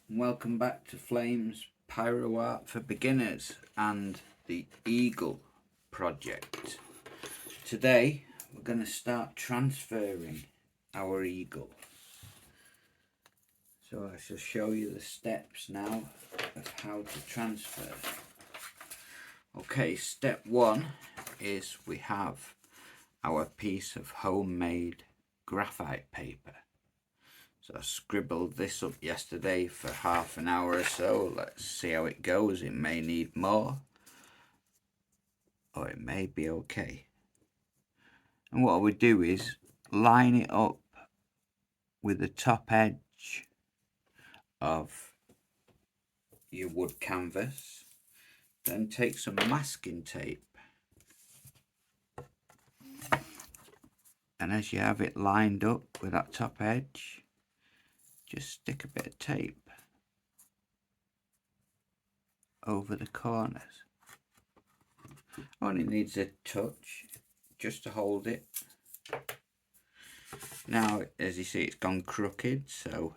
and welcome back to Flamespyro Art for Beginners and the Eagle project. Today we're going to start transferring our eagle. So I shall show you the steps now of how to transfer. Okay, step one is we have our piece of homemade graphite paper. So I scribbled this up yesterday for half an hour or so. Let's see how it goes. It may need more, or it may be okay. And what I would do is line it up with the top edge of your wood canvas. Then take some masking tape. And as you have it lined up with that top edge, just stick a bit of tape over the corners. Only needs a touch just to hold it. Now, as you see, it's gone crooked, so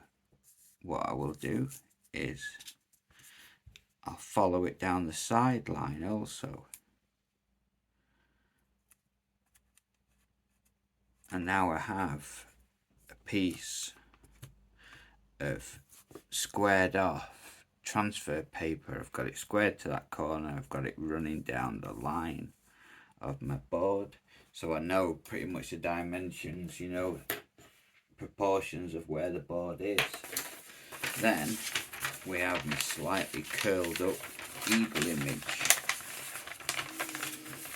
what I will do is I'll follow it down the sideline also. And now I have a piece of squared off transfer paper. I've got it squared to that corner. I've got it running down the line of my board. So I know pretty much the dimensions, proportions of where the board is. Then we have my slightly curled up eagle image,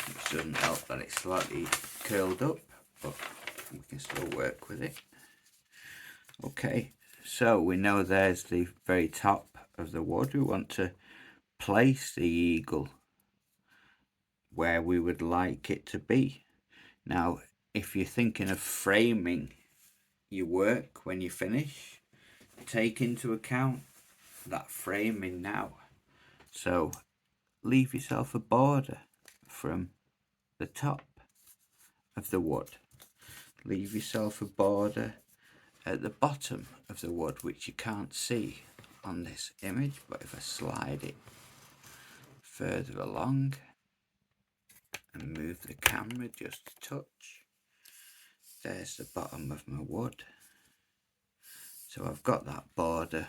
which doesn't help that it's slightly curled up, but we can still work with it. Okay, so we know there's the very top of the wood. We want to place the eagle where we would like it to be. Now, if you're thinking of framing your work when you finish, take into account that framing now. So leave yourself a border from the top of the wood. Leave yourself a border at the bottom of the wood, which you can't see on this image, but if I slide it further along and move the camera just a touch, there's the bottom of my wood. So I've got that border.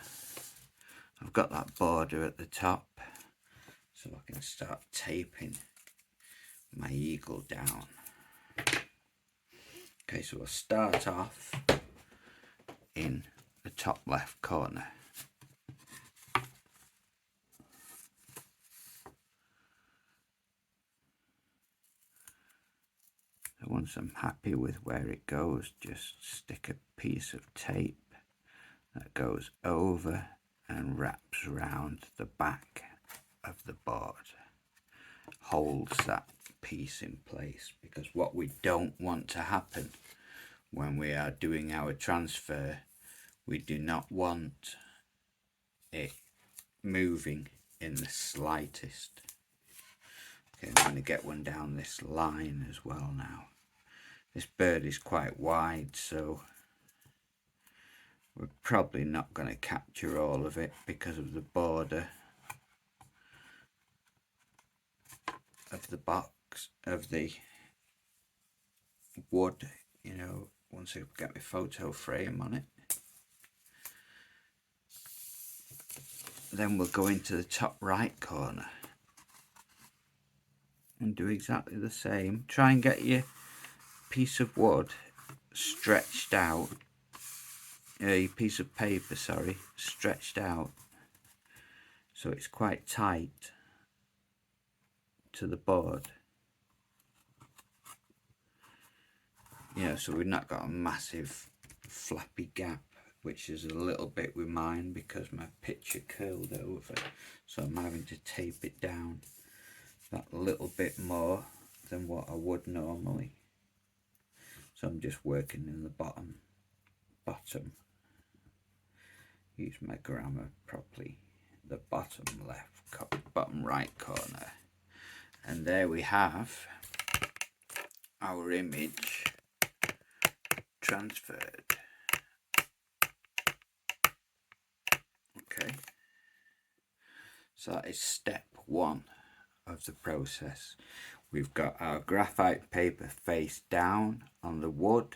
I've got that border at the top, so I can start taping my eagle down. Okay, so I'll start off in the top left corner. So once I'm happy with where it goes, just stick a piece of tape that goes over and wraps around the back of the board. Holds that piece in place, because what we don't want to happen when we are doing our transfer, we do not want it moving in the slightest. Okay, I'm going to get one down this line as well now. This bird is quite wide, so we're probably not going to capture all of it because of the border of the box, of the wood, once I get my photo frame on it. Then we'll go into the top right corner and do exactly the same. Try and get your piece of wood stretched out, your piece of paper, sorry, stretched out so it's quite tight to the board. So we've not got a massive flappy gap, which is a little bit with mine because my picture curled over, so I'm having to tape it down that little bit more than what I would normally. So I'm just working in the bottom, use my grammar properly, the bottom right corner. And there we have our image transferred. Okay, So that is step one of the process. We've got our graphite paper face down on the wood.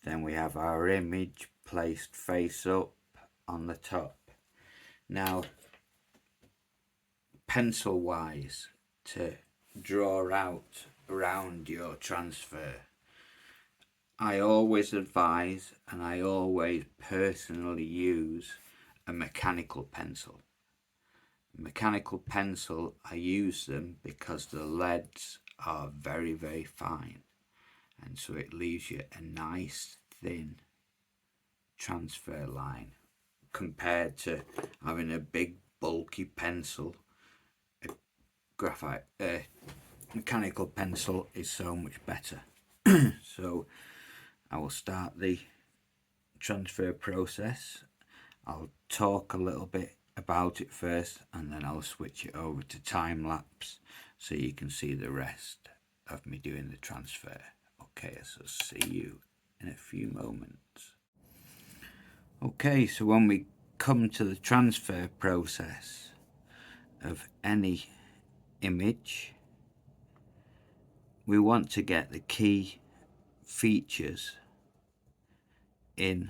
Then we have our image placed face up on the top. Now, pencil wise, to draw out around your transfer, I always advise and I always personally use a mechanical pencil. Mechanical pencil, I use them because the leads are very, very fine, and so it leaves you a nice thin transfer line compared to having a big bulky pencil. A graphite mechanical pencil is so much better. So I will start the transfer process. I'll talk a little bit about it first, and then I'll switch it over to time lapse so you can see the rest of me doing the transfer. Okay, so see you in a few moments. Okay, so when we come to the transfer process of any image, we want to get the key features in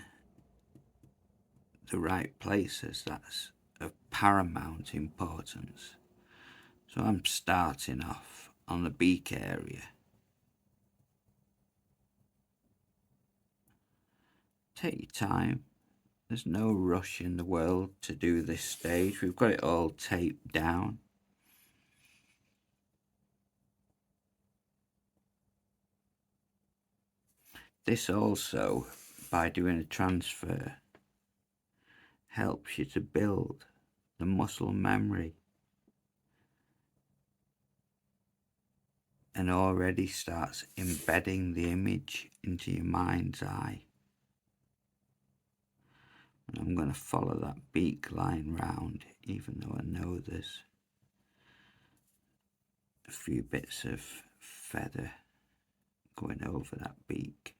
the right places. That's of paramount importance. So I'm starting off on the beak area. Take your time. There's no rush in the world to do this stage. We've got it all taped down. This also, by doing a transfer, helps you to build the muscle memory and already starts embedding the image into your mind's eye. And I'm going to follow that beak line round, even though I know there's a few bits of feather going over that beak.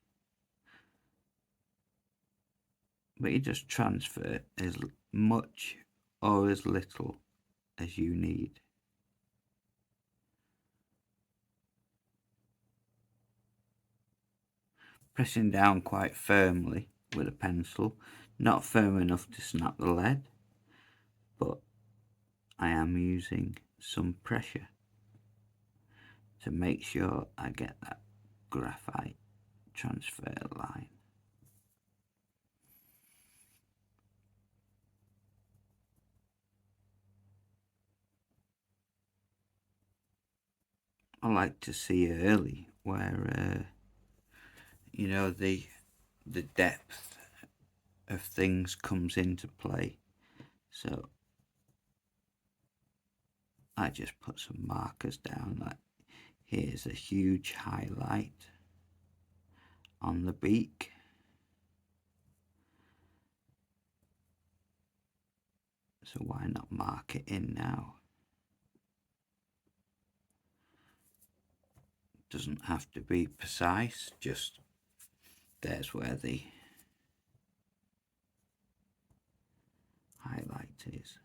But you just transfer as much or as little as you need. Pressing down quite firmly with a pencil, not firm enough to snap the lead, but I am using some pressure to make sure I get that graphite transfer line. I like to see early where you know, the depth of things comes into play. So I just put some markers down, like here's a huge highlight on the beak. So why not mark it in now? Doesn't have to be precise, just there's where the highlight is.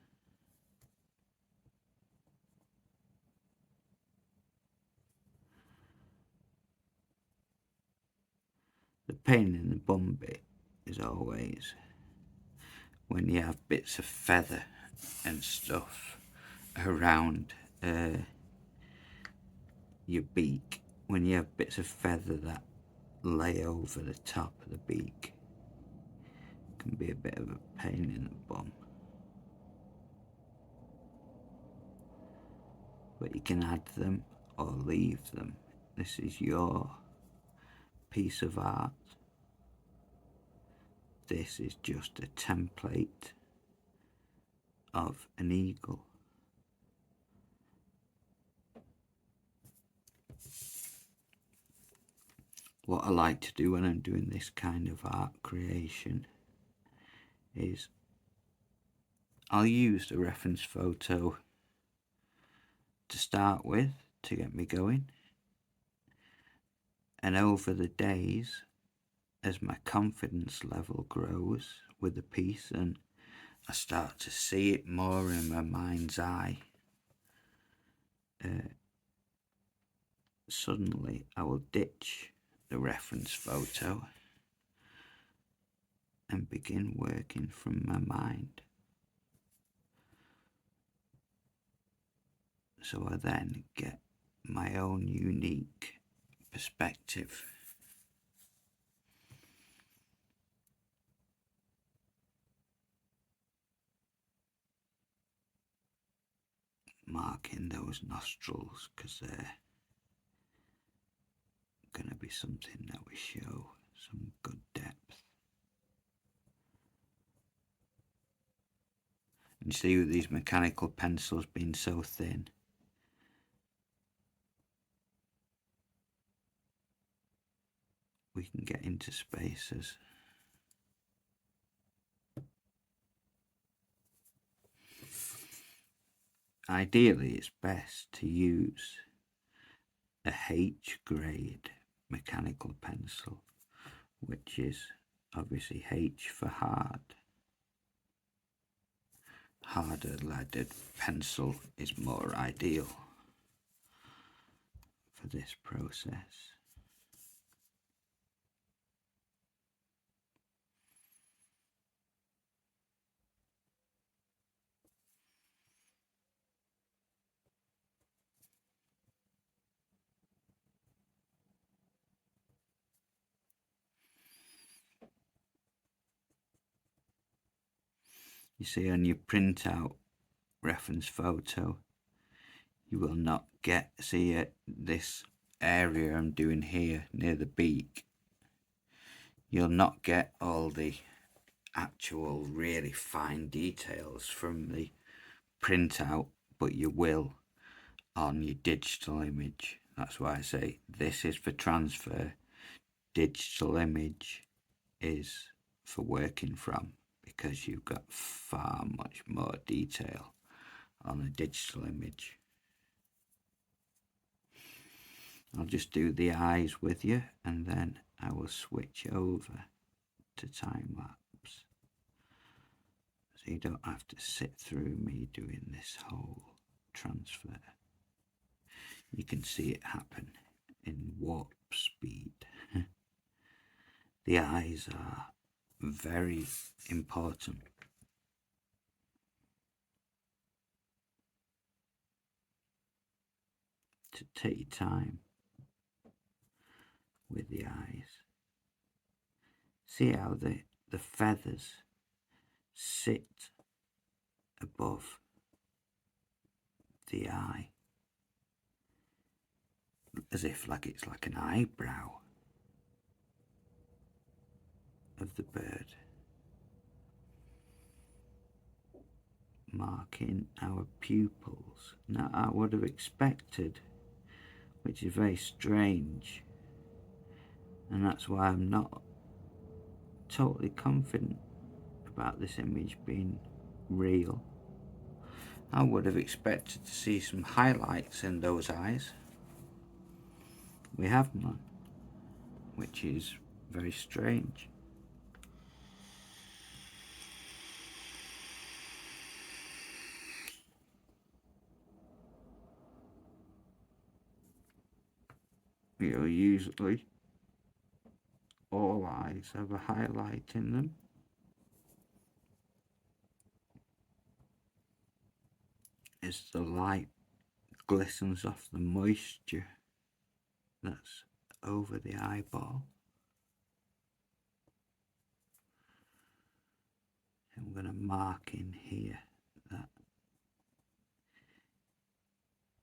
The pain in the bum bit is always when you have bits of feather and stuff around your beak. When you have bits of feather that lay over the top of the beak, it can be a bit of a pain in the bum. But you can add them or leave them. This is your piece of art. This is just a template of an eagle. What I like to do when I'm doing this kind of art creation is I'll use the reference photo to start with to get me going, and over the days, as my confidence level grows with the piece and I start to see it more in my mind's eye, suddenly I will ditch the reference photo and begin working from my mind. So I then get my own unique perspective. Marking those nostrils, because they're going to be something that will show some good depth. And see, with these mechanical pencils being so thin, we can get into spaces. Ideally, it's best to use a H grade mechanical pencil, which is obviously H for hard. Harder leaded pencil is more ideal for this process. You see, on your printout reference photo, you will not get, see this area I'm doing here near the beak, you'll not get all the actual really fine details from the printout, but you will on your digital image. That's why I say this is for transfer, digital image is for working from, because you've got far much more detail on a digital image. I'll just do the eyes with you and then I will switch over to time lapse, so you don't have to sit through me doing this whole transfer. You can see it happen in warp speed. The eyes are very important. To take your time with the eyes. See how the feathers sit above the eye, as if like it's like an eyebrow of the bird. Marking our pupils. Now I would have expected, which is very strange, and that's why I'm not totally confident about this image being real. I would have expected to see some highlights in those eyes. We have none, which is very strange. You know, usually all eyes have a highlight in them. As the light glistens off the moisture that's over the eyeball. I'm going to mark in here that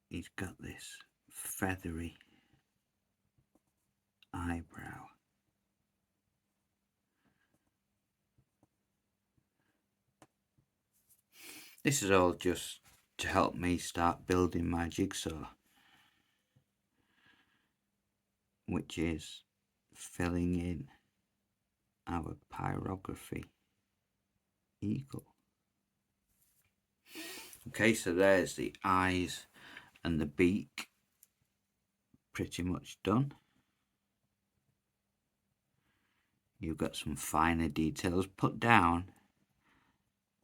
he's got this feathery eyebrow. This is all just to help me start building my jigsaw, which is filling in our pyrography eagle. Okay, so there's the eyes and the beak pretty much done. You've got some finer details put down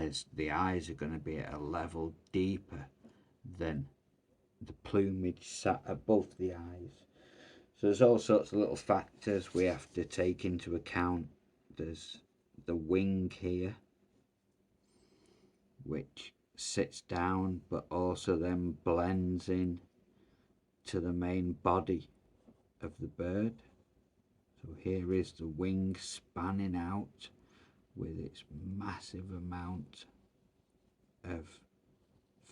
as the eyes are going to be at a level deeper than the plumage sat above the eyes. So there's all sorts of little factors we have to take into account. There's the wing here, which sits down but also then blends in to the main body of the bird. So here is the wing spanning out with its massive amount of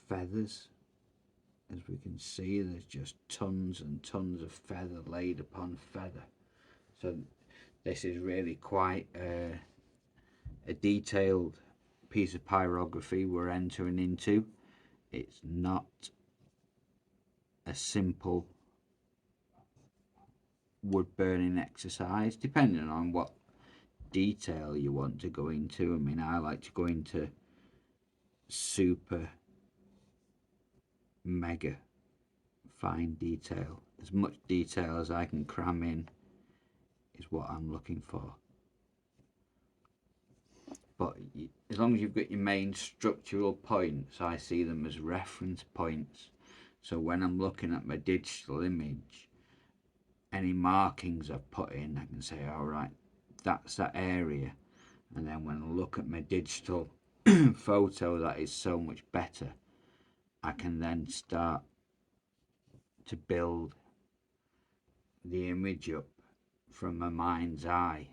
feathers. As we can see, there's just tons and tons of feather laid upon feather. So this is really quite a detailed piece of pyrography we're entering into. It's not a simple wood burning exercise, depending on what detail you want to go into. I mean, I like to go into super mega fine detail. As much detail as I can cram in is what I'm looking for. But as long as you've got your main structural points, I see them as reference points. So when I'm looking at my digital image, any markings I've put in, I can say, all right, that's that area. And then when I look at my digital photo, that is so much better. I can then start to build the image up from my mind's eye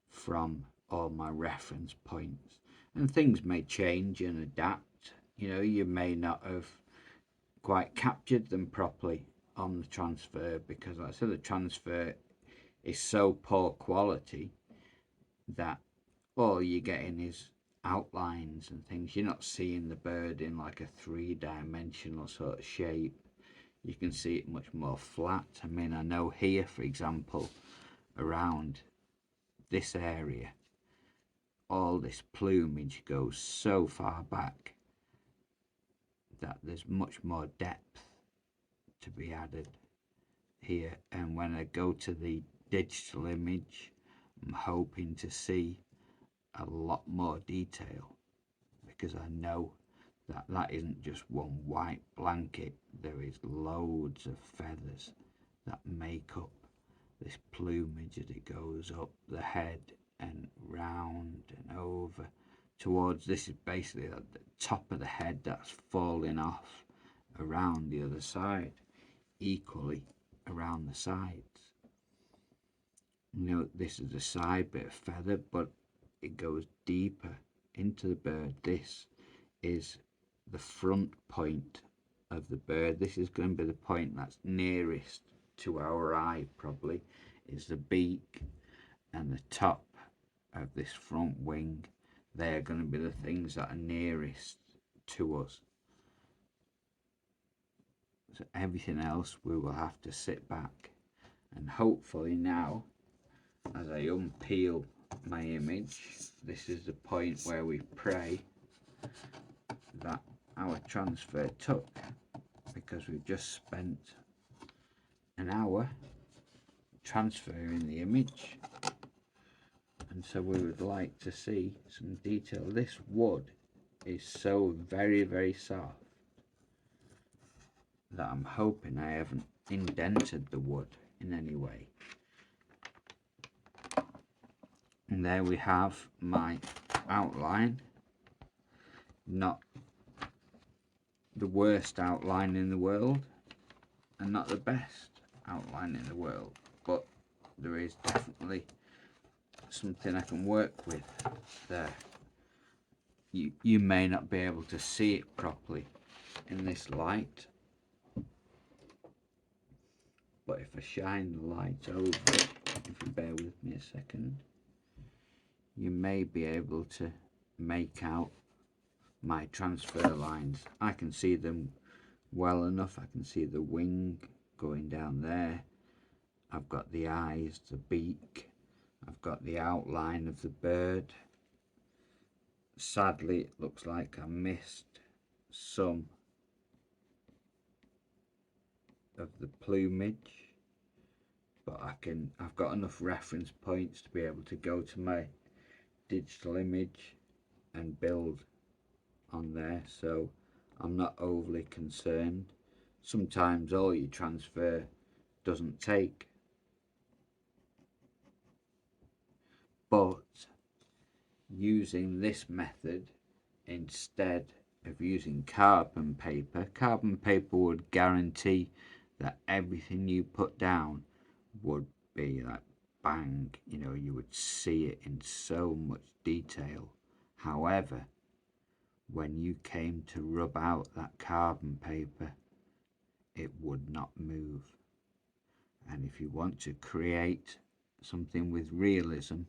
from all my reference points. And things may change and adapt. You know, you may not have quite captured them properly on the transfer, because like I said, the transfer is so poor quality that all you're getting is outlines and things. You're not seeing the bird in like a three-dimensional sort of shape. You can see it much more flat. I mean, I know here, for example, around this area, all this plumage goes so far back that there's much more depth to be added here. And when I go to the digital image, I'm hoping to see a lot more detail, because I know that that isn't just one white blanket. There is loads of feathers that make up this plumage as it goes up the head and round and over towards, this is basically at the top of the head that's falling off around the other side, equally around the sides. You know, this is the side bit of feather, but it goes deeper into the bird. This is the front point of the bird. This is going to be the point that's nearest to our eye, probably, is the beak and the top of this front wing. They're going to be the things that are nearest to us. So everything else we will have to sit back, and hopefully now, as I unpeel my image, this is the point where we pray that our transfer took, because we've just spent an hour transferring the image, and so we would like to see some detail. This wood is so very, very soft that I'm hoping I haven't indented the wood in any way. And there we have my outline. Not the worst outline in the world and not the best outline in the world, but there is definitely something I can work with there. You may not be able to see it properly in this light, but if I shine the light over it, if you bear with me a second, you may be able to make out my transfer lines. I can see them well enough. I can see the wing going down there. I've got the eyes, the beak. I've got the outline of the bird. Sadly, it looks like I missed some of the plumage, but I've got enough reference points to be able to go to my digital image and build on there, so I'm not overly concerned. Sometimes all your transfer doesn't take, but using this method instead of using carbon paper would guarantee that everything you put down would be like bang, you know, you would see it in so much detail. However, when you came to rub out that carbon paper, it would not move. And if you want to create something with realism,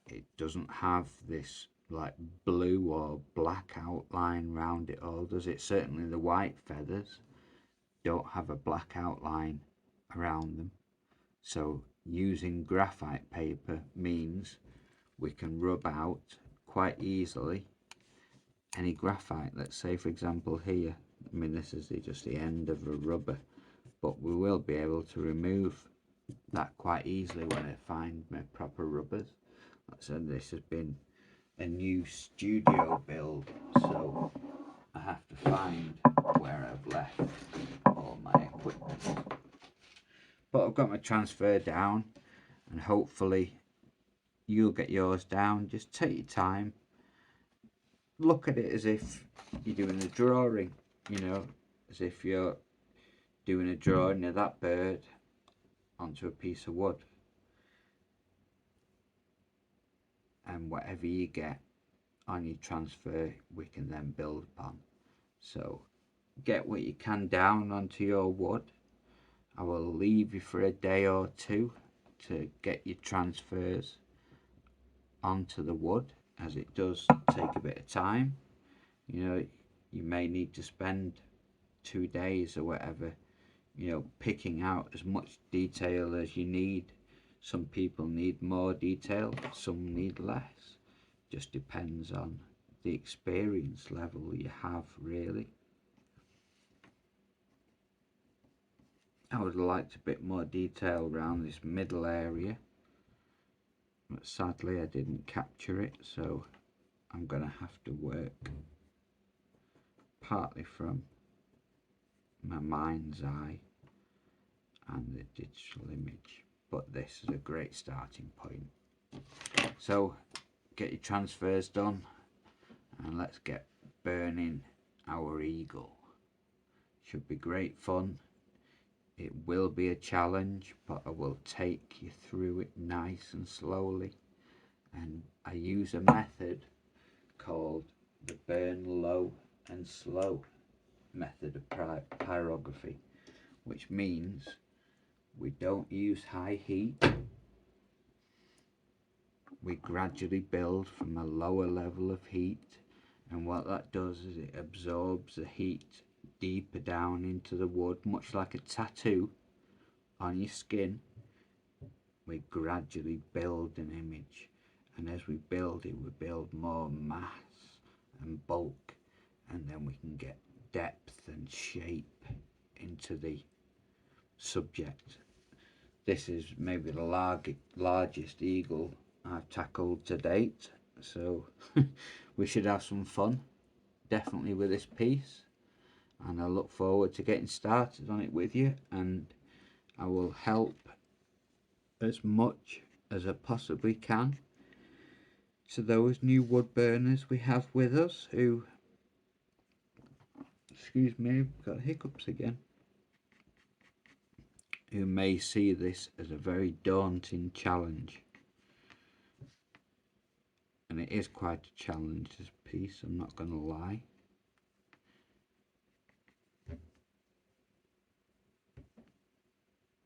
it doesn't have this like blue or black outline round it all, does it? Certainly the white feathers don't have a black outline around them. So using graphite paper means we can rub out quite easily any graphite. Let's say for example here, I mean this is just the end of a rubber, but we will be able to remove that quite easily when I find my proper rubbers. Like I said, this has been a new studio build, so I have to find where I've left all my equipment. But I've got my transfer down, and hopefully you'll get yours down. Just take your time, look at it as if you're doing a drawing, you know, as if you're doing a drawing of that bird onto a piece of wood, and whatever you get on your transfer we can then build upon. So get what you can down onto your wood. I will leave you for a day or two to get your transfers onto the wood, as it does take a bit of time. You know, you may need to spend 2 days or whatever, you know, picking out as much detail as you need. Some people need more detail, some need less. Just depends on the experience level you have, really. I would have liked a bit more detail around this middle area, but sadly I didn't capture it, so I'm going to have to work partly from my mind's eye and the digital image, but this is a great starting point. So get your transfers done and let's get burning our eagle. Should be great fun. It will be a challenge, but I will take you through it nice and slowly. And I use a method called the burn low and slow method of pyrography, which means we don't use high heat. We gradually build from a lower level of heat, and what that does is it absorbs the heat deeper down into the wood, much like a tattoo on your skin. We gradually build an image, and as we build it, we build more mass and bulk, and then we can get depth and shape into the subject. This is maybe the largest eagle I've tackled to date, so we should have some fun definitely with this piece, and I look forward to getting started on it with you, and I will help as much as I possibly can to those new wood burners we have with us who, excuse me, I've got hiccups again, who may see this as a very daunting challenge. And it is quite a challenge, this piece, I'm not going to lie.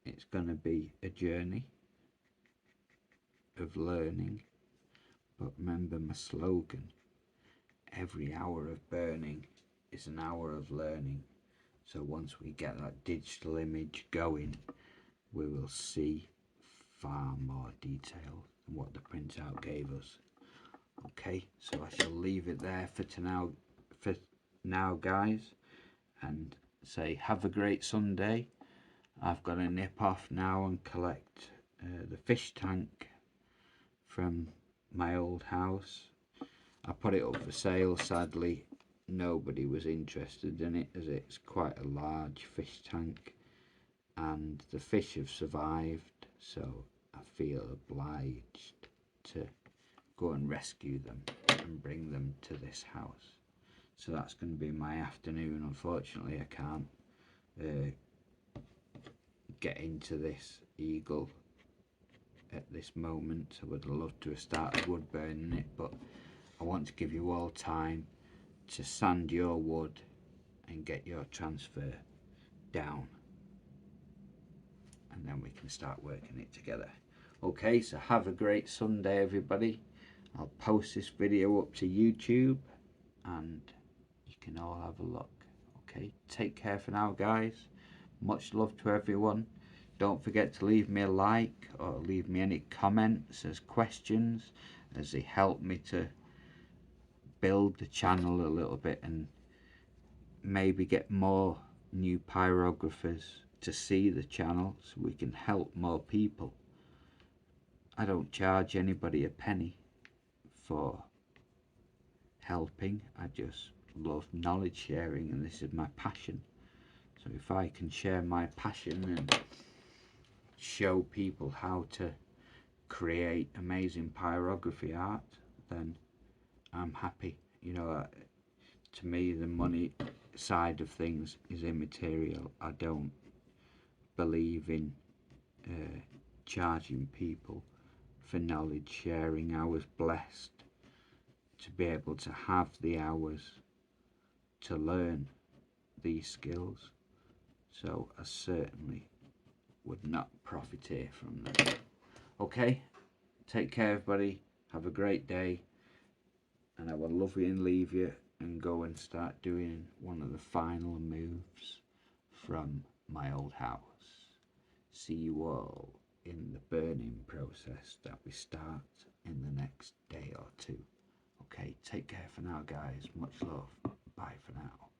It's going to be a journey of learning, but remember my slogan, every hour of burning is an hour of learning. So once we get that digital image going, we will see far more detail than what the printout gave us. Okay, so I shall leave it there for now guys, and say have a great Sunday. I've got to nip off now and collect the fish tank from my old house. I put it up for sale. Sadly, nobody was interested in it, as it's quite a large fish tank and the fish have survived, so I feel obliged to go and rescue them and bring them to this house. So that's going to be my afternoon. Unfortunately, I can't get into this eagle at this moment. I would love to have started wood burning it, but I want to give you all time to sand your wood and get your transfer down, and then we can start working it together. Okay, so have a great Sunday, everybody. I'll post this video up to YouTube and you can all have a look. Okay, take care for now, guys. Much love to everyone. Don't forget to leave me a like or leave me any comments as questions, as they help me to build the channel a little bit and maybe get more new pyrographers to see the channel so we can help more people. I don't charge anybody a penny for helping. I just love knowledge sharing, and this is my passion. So if I can share my passion and show people how to create amazing pyrography art, then I'm happy. You know, to me the money side of things is immaterial. I don't believe in charging people for knowledge sharing. I was blessed to be able to have the hours to learn these skills, so I certainly would not profiteer from them. Okay, take care everybody, have a great day, and I will love you and leave you and go and start doing one of the final moves from my old house. See you all in the burning process that we start in the next day or two. Okay, take care for now, guys. Much love. Bye for now.